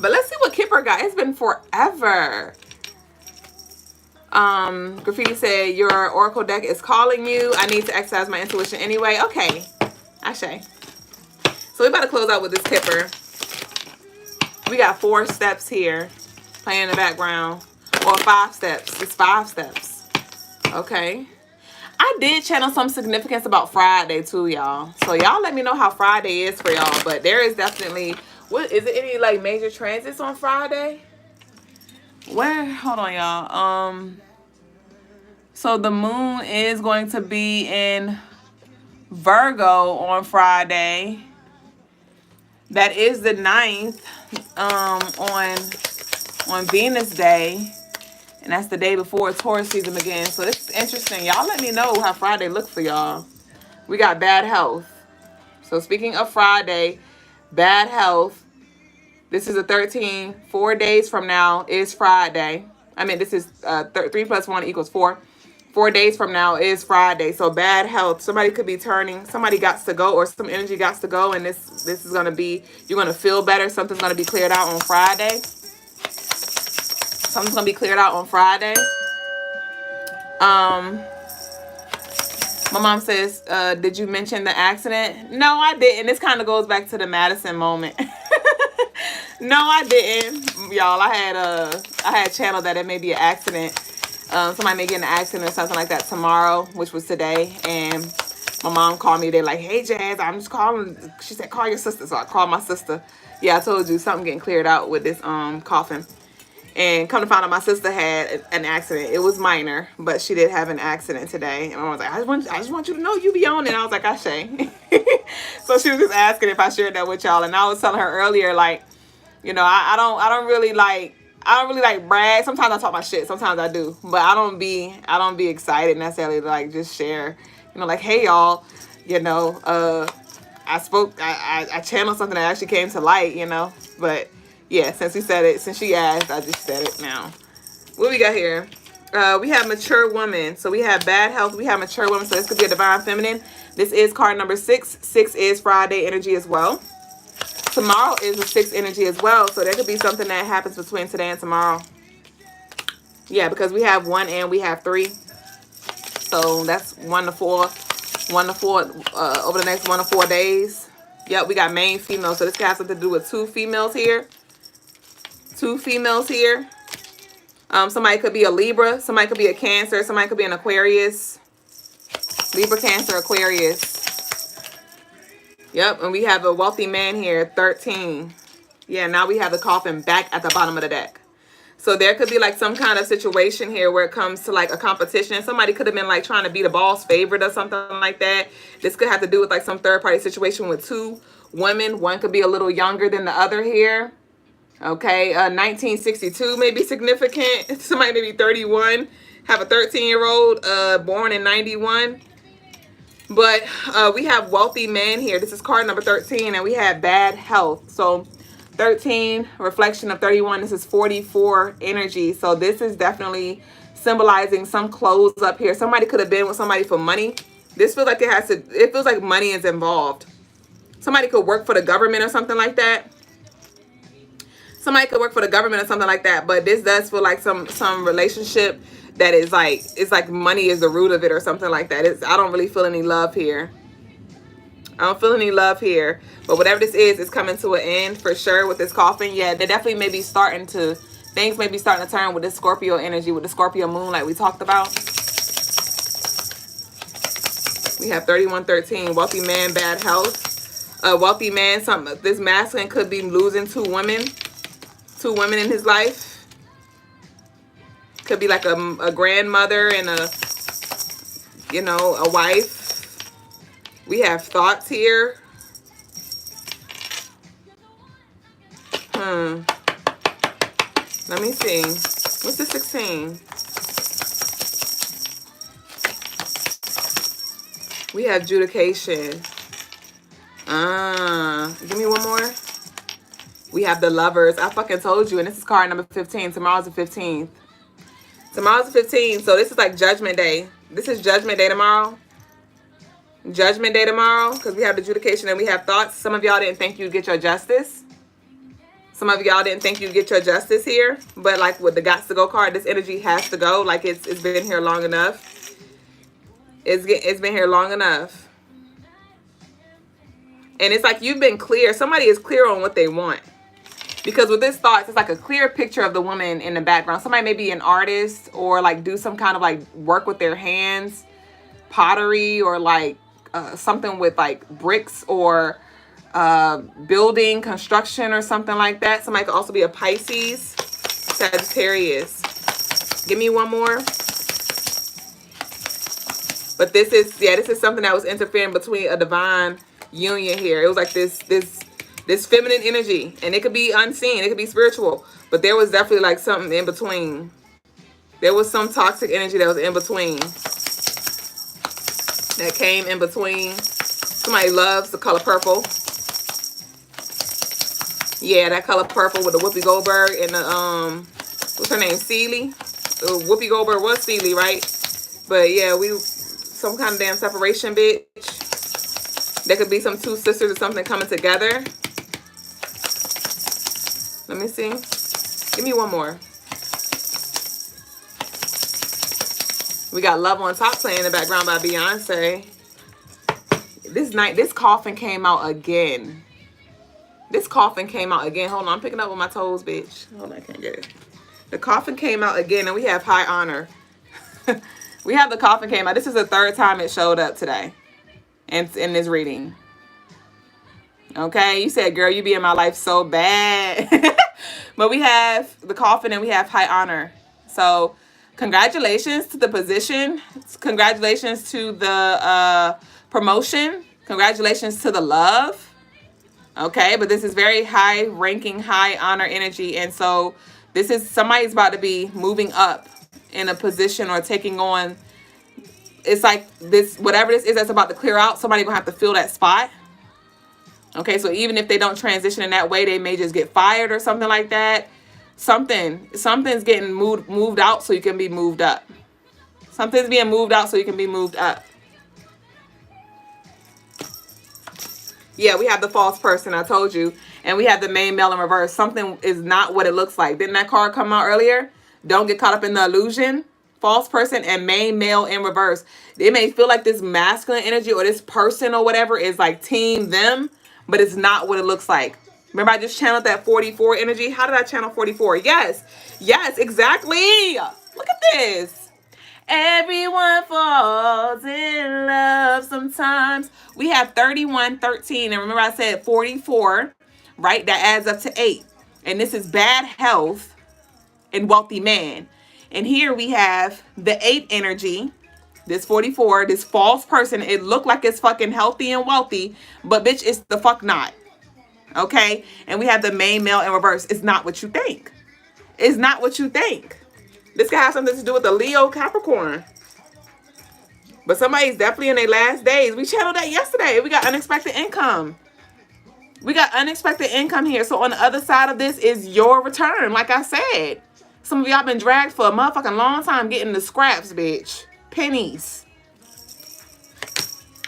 But let's see what Kipper got. It's been forever. Graffiti said, your oracle deck is calling you. I need to exercise my intuition anyway. Okay. Ashe. So we about to close out with this Kipper. We got 4 steps here playing in the background. Or 5 steps. It's 5 steps. Okay. I did channel some significance about Friday too, y'all. So y'all let me know how Friday is for y'all. But there is definitely, what is it, any like major transits on Friday? Where, hold on y'all. So the moon is going to be in Virgo on Friday. That is the 9th on Venus Day. And that's the day before Taurus season begins. So this is interesting. Y'all let me know how Friday looks for y'all. We got bad health. So speaking of Friday, bad health. This is a 13. 4 days from now is Friday. I mean, this is 3 plus 1 equals 4. 4 days from now is Friday. So bad health. Somebody could be turning. Somebody got to go, or some energy got to go. And this is going to be, you're going to feel better. Something's going to be cleared out on Friday. Something's going to be cleared out on Friday. My mom says, did you mention the accident? No, I didn't. This kind of goes back to the Madison moment. No, I didn't. Y'all, I had channeled that it may be an accident. Somebody may get in an accident or something like that tomorrow, which was today. And my mom called me. They're like, hey, Jazz, I'm just calling. She said, call your sister. So I called my sister. Yeah, I told you something getting cleared out with this coffin. And come to find out, my sister had an accident. It was minor, but she did have an accident today. And I was like, I just want you to know you be on it. And I was like, Ashe. So she was just asking if I shared that with y'all. And I was telling her earlier, like, you know, I don't really like brag. Sometimes I talk my shit. Sometimes I do, but I don't be excited necessarily to like just share. You know, like, hey y'all, you know, I channeled something that actually came to light. You know, but. Yeah, since she asked, I just said it now. What we got here? We have mature woman. So we have bad health. We have mature woman. So this could be a divine feminine. This is card number 6. 6 is Friday energy as well. Tomorrow is a 6 energy as well. So there could be something that happens between today and tomorrow. Yeah, because we have 1 and we have 3. So that's 1 to 4. 1 to 4 over the next 1 to 4 days. Yep, we got main female. So this could have something to do with 2 females here. 2 females here. Somebody could be a Libra. Somebody could be a Cancer. Somebody could be an Aquarius. Libra, Cancer, Aquarius. Yep, and we have a wealthy man here, 13. Yeah, now we have the coffin back at the bottom of the deck. So there could be like some kind of situation here where it comes to like a competition. Somebody could have been like trying to be the boss favorite or something like that. This could have to do with like some third party situation with 2 women. One could be a little younger than the other here. Okay, 1962 may be significant. Somebody may be 31, have a 13-year-old born in 91. But we have wealthy man here. This is card number 13, and we have bad health. So 13, reflection of 31. This is 44 energy. So this is definitely symbolizing some close up here. Somebody could have been with somebody for money. This feels like it feels like money is involved. Somebody could work for the government or something like that. Somebody could work for the government or something like that, but this does feel like some relationship that is like, it's like money is the root of it or something like that. I don't really feel any love here. I don't feel any love here, but whatever this is coming to an end for sure with this coffin. Yeah, they definitely may be things may be starting to turn with this Scorpio energy, with the Scorpio moon like we talked about. We have 3113, wealthy man, bad health. Wealthy man, this masculine could be losing 2 women. 2 women in his life. Could be like a grandmother and a wife. We have thoughts here. Let me see. What's the 16? We have adjudication. Give me one more. We have the lovers. I fucking told you. And this is card number 15. Tomorrow's the 15th. Tomorrow's the 15th. So this is like Judgment Day. This is Judgment Day tomorrow. Judgment Day tomorrow. Because we have the adjudication and we have thoughts. Some of y'all didn't think you'd get your justice. Some of y'all didn't think you'd get your justice here. But like with the Gots to Go card, this energy has to go. Like it's been here long enough. It's been here long enough. And it's like you've been clear. Somebody is clear on what they want. Because with this thoughts, it's like a clear picture of the woman in the background. Somebody may be an artist or like do some kind of like work with their hands, pottery, or like something with like bricks or building, construction, or something like that. Somebody could also be a Pisces, Sagittarius. Give me one more. But this is something that was interfering between a divine union here. It was like this feminine energy, and it could be unseen, it could be spiritual, but there was definitely like something in between. There was some toxic energy that was in between, that came in between. Somebody loves the color purple. Yeah, that color purple with the Whoopi Goldberg and the what's her name, Seeley. Whoopi Goldberg was Seeley, right? But yeah, some kind of damn separation, bitch. There could be some two sisters or something coming together. Let me see. Give me one more. We got Love on Top playing in the background by Beyonce. This coffin came out again. This coffin came out again. Hold on, I'm picking up with my toes, bitch. Hold on, I can't get it. The coffin came out again, and we have high honor. We have the coffin came out. This is the third time it showed up today in this reading. Okay, you said, girl, you be in my life so bad. But we have the coffin and we have high honor. So congratulations to the position. Congratulations to the promotion. Congratulations to the love. Okay, but this is very high ranking, high honor energy. And so this is somebody's about to be moving up in a position or taking on. It's like this, whatever this is that's about to clear out, somebody gonna have to fill that spot. Okay, so even if they don't transition in that way, they may just get fired or something like that. Something's getting moved out so you can be moved up. Something's being moved out so you can be moved up. Yeah, we have the false person, I told you. And we have the main male in reverse. Something is not what it looks like. Didn't that card come out earlier? Don't get caught up in the illusion. False person and main male in reverse. It may feel like this masculine energy or this person or whatever is like team them, but it's not what it looks like. Remember, I just channeled that 44 energy. How did I channel 44? Yes, exactly. Look at this. Everyone falls in love sometimes. We have 31, 13. And remember I said 44, right? That adds up to 8. And this is bad health and wealthy man. And here we have the 8 energy. This 44, this false person. It looked like it's fucking healthy and wealthy, but bitch, it's the fuck not. Okay? And we have the main male in reverse. It's not what you think. It's not what you think. This could have something to do with the Leo Capricorn. But somebody's definitely in their last days. We channeled that yesterday. We got unexpected income. We got unexpected income here. So on the other side of this is your return. Like I said, some of y'all been dragged for a motherfucking long time getting the scraps, bitch. Pennies.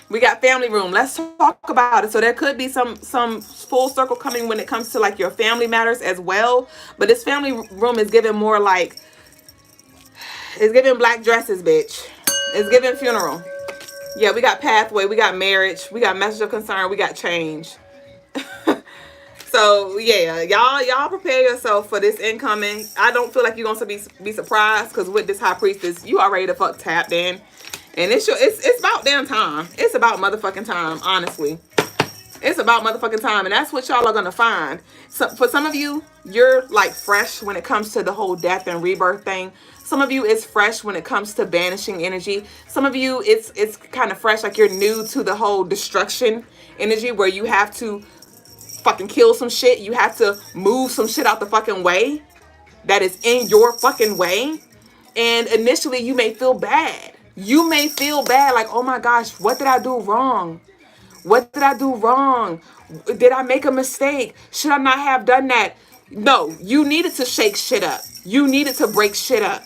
We got family room. Let's talk about it. So there could be some full circle coming when it comes to like your family matters as well. But this family room is giving more like, it's giving black dresses, bitch. It's giving funeral. Yeah, we got pathway. We got marriage. We got message of concern. We got change. So yeah, y'all prepare yourself for this incoming. I don't feel like you're gonna be surprised, because with this high priestess, you already the fuck tapped in, and it's about damn time. It's about motherfucking time, honestly. It's about motherfucking time, and that's what y'all are gonna find. So for some of you, you're like fresh when it comes to the whole death and rebirth thing. Some of you, it's fresh when it comes to banishing energy. Some of you, it's kind of fresh, like you're new to the whole destruction energy, where you have to fucking kill some shit. You have to move some shit out the fucking way that is in your fucking way. And initially you may feel bad. You may feel bad, like, oh my gosh, what did I do wrong? What did I do wrong? Did I make a mistake? Should I not have done that? No, you needed to shake shit up. You needed to break shit up.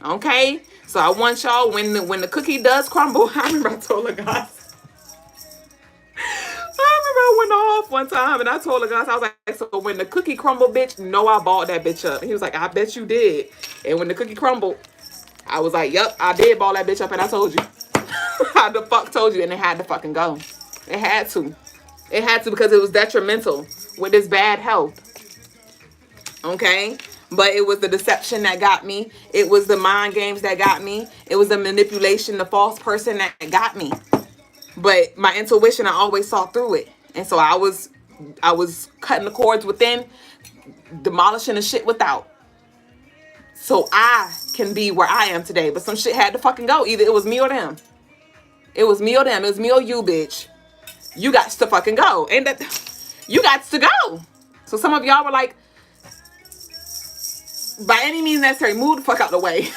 Okay? So I want y'all, when the cookie does crumble, I remember I told her, guys, I went off one time and I told the guys, I was like, so when the cookie crumbled, bitch, no, I balled that bitch up. And he was like, I bet you did. And when the cookie crumbled, I was like, yep, I did ball that bitch up, and I told you. I the fuck told you, and it had to fucking go. It had to. It had to, because it was detrimental with his bad health. Okay? But it was the deception that got me. It was the mind games that got me. It was the manipulation, the false person that got me. But my intuition, I always saw through it. And so I was cutting the cords within, demolishing the shit without. So I can be where I am today. But some shit had to fucking go. Either it was me or them. It was me or them. It was me or you, bitch. You got to fucking go. And that you got to go. So some of y'all were like, by any means necessary, move the fuck out the way.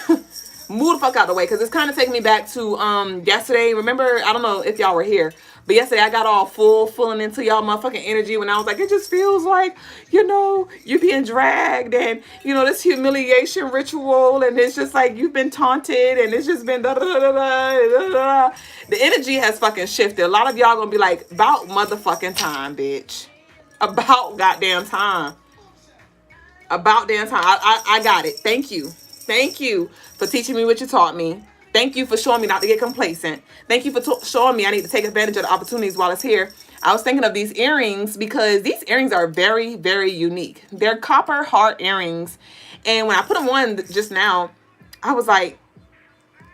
Move the fuck out the way. Because it's kind of taking me back to yesterday. Remember, I don't know if y'all were here, but yesterday I got all fulling into y'all motherfucking energy when I was like, it just feels like, you know, you're being dragged and, you know, this humiliation ritual, and it's just like you've been taunted and it's just been da da da da da da. The energy has fucking shifted. A lot of y'all gonna be like, about motherfucking time, bitch. About goddamn time. About damn time. I got it. Thank you. Thank you for teaching me what you taught me. Thank you for showing me not to get complacent. Thank you for showing me I need to take advantage of the opportunities while it's here. I was thinking of these earrings because these earrings are very, very unique. They're copper heart earrings. And when I put them on just now, I was like,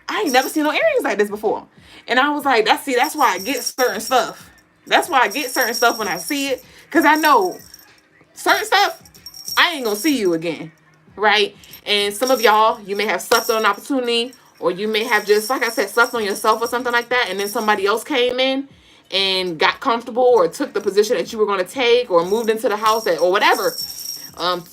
I ain't never seen no earrings like this before. And I was like, that's why I get certain stuff. That's why I get certain stuff when I see it. Because I know certain stuff, I ain't gonna see you again, right? And some of y'all, you may have slept on an opportunity, or you may have just, like I said, slept on yourself or something like that, and then somebody else came in and got comfortable or took the position that you were going to take, or moved into the house or whatever.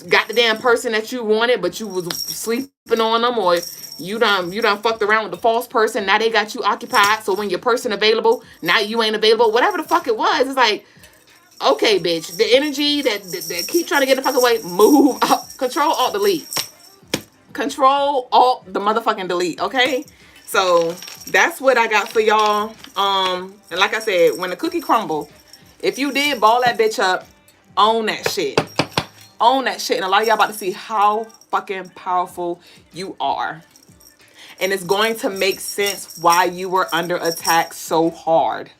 Got the damn person that you wanted, but you was sleeping on them, or you done fucked around with the false person. Now they got you occupied. So when your person available, now you ain't available. Whatever the fuck it was, it's like, okay, bitch, the energy that keep trying to get the fuck away, move up. Control, alt, delete. Control, alt, the motherfucking delete, okay? So that's what I got for y'all. And like I said, when the cookie crumble, if you did ball that bitch up, own that shit. Own that shit. And a lot of y'all about to see how fucking powerful you are. And it's going to make sense why you were under attack so hard.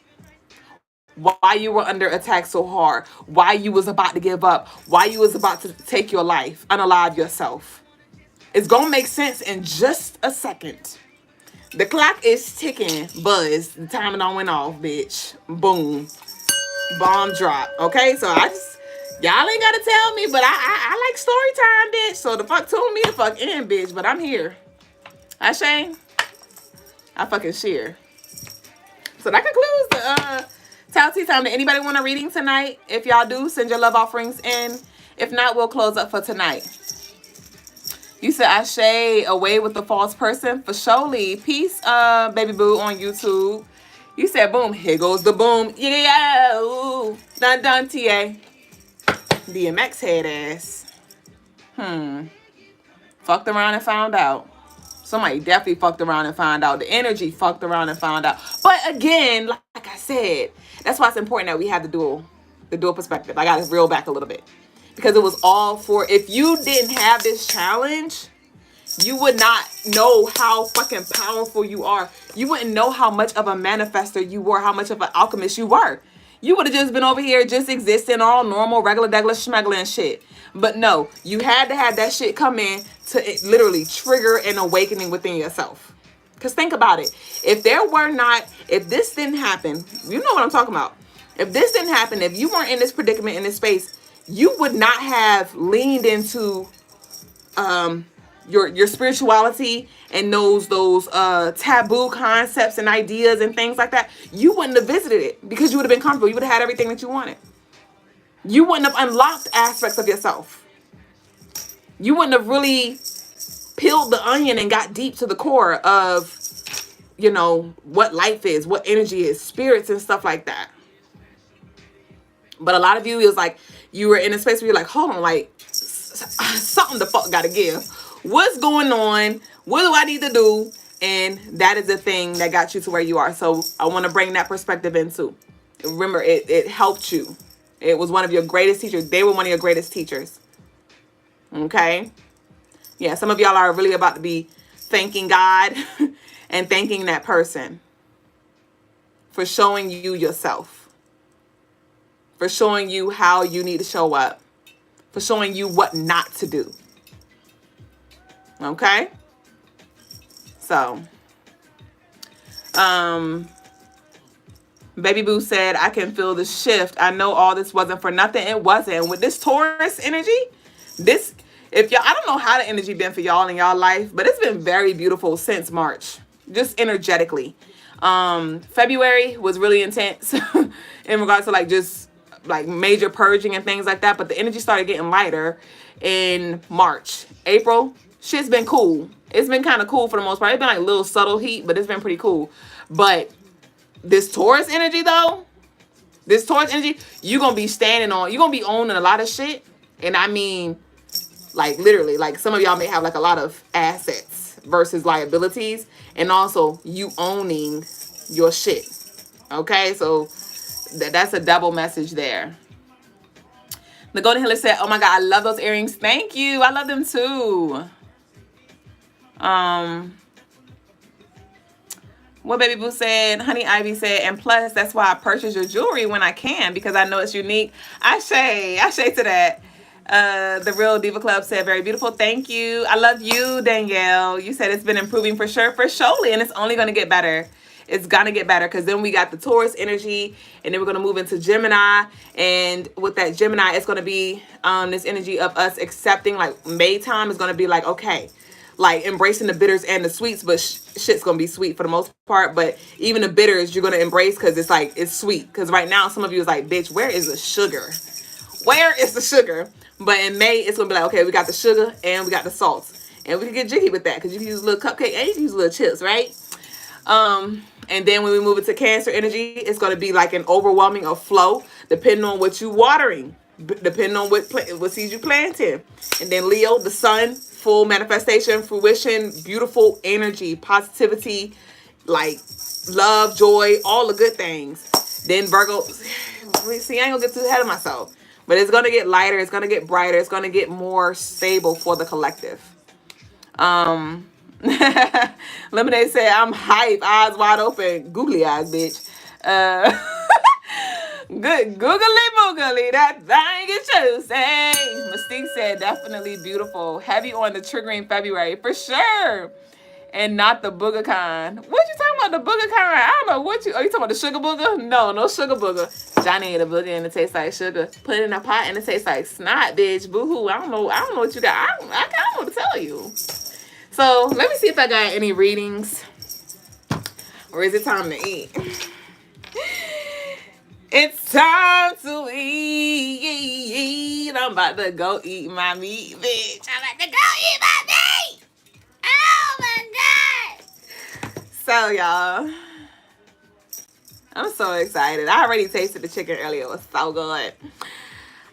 Why you were under attack so hard. Why you was about to give up. Why you was about to take your life. Unalive yourself. It's going to make sense in just a second. The clock is ticking. Buzz. The timing on went off, bitch. Boom. Bomb drop. Okay? So I just... Y'all ain't got to tell me, but I like story time, bitch. So the fuck told me to fuck in, bitch. But I'm here. I Shane. I fucking share. So that concludes the... Tell tea time. Did anybody want a reading tonight? If y'all do, send your love offerings in. If not, we'll close up for tonight. You said Ashe, away with the false person. For surely. Peace, baby boo on YouTube. You said boom. Here goes the boom. Yeah. Ooh. Dun dun TA. DMX head ass. Fucked around and found out. Somebody definitely fucked around and found out. The energy fucked around and found out. But again, like I said, that's why it's important that we have the dual perspective. I got to reel back a little bit. Because it was all for, if you didn't have this challenge, you would not know how fucking powerful you are. You wouldn't know how much of a manifester you were, how much of an alchemist you were. You would have just been over here just existing all normal, regular, schmeggler and shit. But no, you had to have that shit come in to literally trigger an awakening within yourself. Because think about it. If this didn't happen, you know what I'm talking about. If this didn't happen, if you weren't in this predicament, in this space, you would not have leaned into your spirituality and those taboo concepts and ideas and things like that. You wouldn't have visited it because you would have been comfortable. You would have had everything that you wanted. You wouldn't have unlocked aspects of yourself. You wouldn't have really peeled the onion and got deep to the core of, what life is, what energy is, spirits and stuff like that. But a lot of you, it was like you were in a space where you're like, hold on, like something the fuck gotta give. What's going on? What do I need to do? And that is the thing that got you to where you are. So I want to bring that perspective in too. Remember, it helped you. It was one of your greatest teachers. They were one of your greatest teachers. Okay? Yeah, some of y'all are really about to be thanking God and thanking that person for showing you yourself. for showing you how you need to show up, for showing you what not to do. Okay? So, Baby Boo said, I can feel the shift. I know all this wasn't for nothing. It wasn't. And with this Taurus energy, if y'all, I don't know how the energy been for y'all in y'all life, but it's been very beautiful since March, just energetically. February was really intense in regards to like just like major purging and things like that. But the energy started getting lighter in March. April, shit's been cool. It's been kind of cool for the most part. It's been like little subtle heat, but it's been pretty cool. But this Taurus energy though, you're going to be standing on, you're going to be owning a lot of shit. And I mean, like literally, like some of y'all may have like a lot of assets versus liabilities, and also you owning your shit. Okay, so that's a double message there. The Golden Healer said, oh my God, I love those earrings. Thank you. I love them too. What Baby Boo said, Honey Ivy said, and plus that's why I purchase your jewelry when I can, because I know it's unique. I say to that. The Real Diva Club said, very beautiful. Thank you. I love you, Danielle. You said it's been improving for sure, for surely, and it's only going to get better. It's going to get better, because then we got the Taurus energy, and then we're going to move into Gemini, and with that Gemini, it's going to be this energy of us accepting, like May time is going to be like, okay, like embracing the bitters and the sweets, but shit's going to be sweet for the most part, but even the bitters you're going to embrace because it's like, it's sweet, because right now some of you is like, bitch, where is the sugar? Where is the sugar? But in May, it's going to be like, okay, we got the sugar and we got the salts. And we can get jiggy with that, because you can use a little cupcake and you can use a little chips, right? And then when we move into Cancer energy, it's going to be like an overwhelming of flow, depending on what you're watering, depending on what seeds you planted. And then Leo, the sun, full manifestation, fruition, beautiful energy, positivity, like love, joy, all the good things. Then Virgo, see, I ain't going to get too ahead of myself. But it's going to get lighter. It's going to get brighter. It's going to get more stable for the collective. Lemonade said, I'm hype. Eyes wide open. Googly eyes, bitch. Good. Googly boogly. That thing is juicy. Mystique said, definitely beautiful. Heavy on the triggering February. For sure. And not the booger kind. What you talking about, the booger kind? I don't know what you... Are you talking about the sugar booger? No sugar booger. Johnny ate a booger and it tastes like sugar. Put it in a pot and it tastes like snot, bitch. Boo-hoo. I don't know what you got. I don't know what to tell you. So, let me see if I got any readings. Or is it time to eat? It's time to eat. I'm about to go eat my meat, bitch. I'm about to go eat my meat. Oh my God. So y'all, I'm so excited. I already tasted the chicken earlier. It was so good.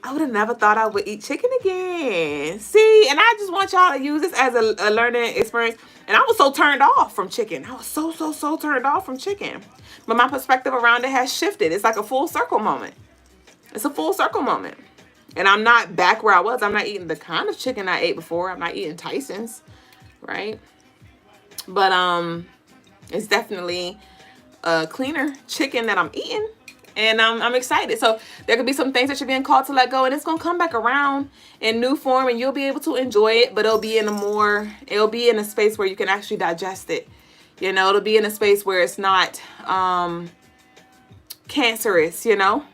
I would have never thought I would eat chicken again. See, and I just want y'all to use this as a learning experience. And I was so turned off from chicken. I was so turned off from chicken. But my perspective around it has shifted. It's like a full circle moment. It's a full circle moment. And I'm not back where I was. I'm not eating the kind of chicken I ate before. I'm not eating Tyson's. Right? But it's definitely a cleaner chicken that I'm eating, and I'm excited. So there could be some things that you're being called to let go, and it's gonna come back around in new form, and you'll be able to enjoy it. But it'll be in a space where you can actually digest it. You know, it'll be in a space where it's not cancerous. You know,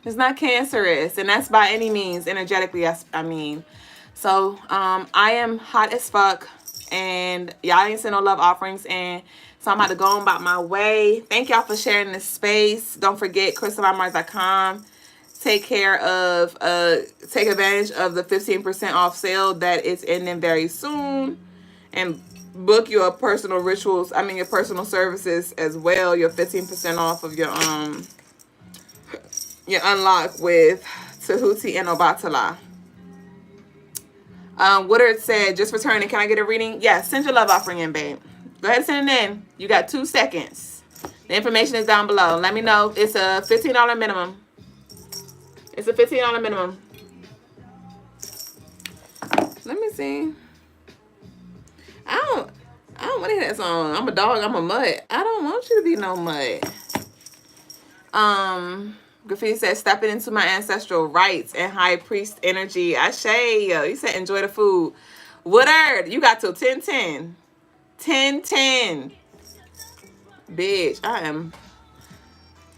it's not cancerous, and that's by any means energetically. I mean, so I am hot as fuck. And y'all ain't send no love offerings, and so I'm about to go on about my way. Thank y'all for sharing this space. Don't forget CrystallineMars.com. Take advantage of the 15% off sale that is ending very soon, and book your personal rituals. Your personal services as well. Your 15% off of your unlock with Tahuti and Obatala. Woodard said, just returning. Can I get a reading? Yes, send your love offering in, babe. Go ahead and send it in. You got 2 seconds. The information is down below. Let me know. It's a $15 minimum. It's a $15 minimum. Let me see. I don't want to hear that song. I'm a dog. I'm a mutt. I don't want you to be no mutt. Graffiti said, stepping into my ancestral rights and high priest energy. Ashe. You said, enjoy the food. Woodard, you got till 10:10. 10:10. Bitch, I'm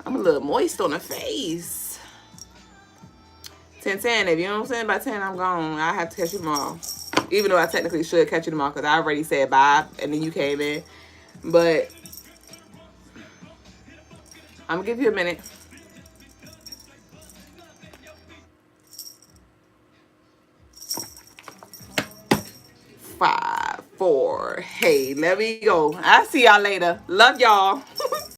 a little moist on the face. 10:10. If you know what I'm saying, by 10, I'm gone. I have to catch you tomorrow. Even though I technically should catch you tomorrow because I already said bye and then you came in. But I'm going to give you a minute. 5, 4. Hey, let me go. I'll see y'all later. Love y'all.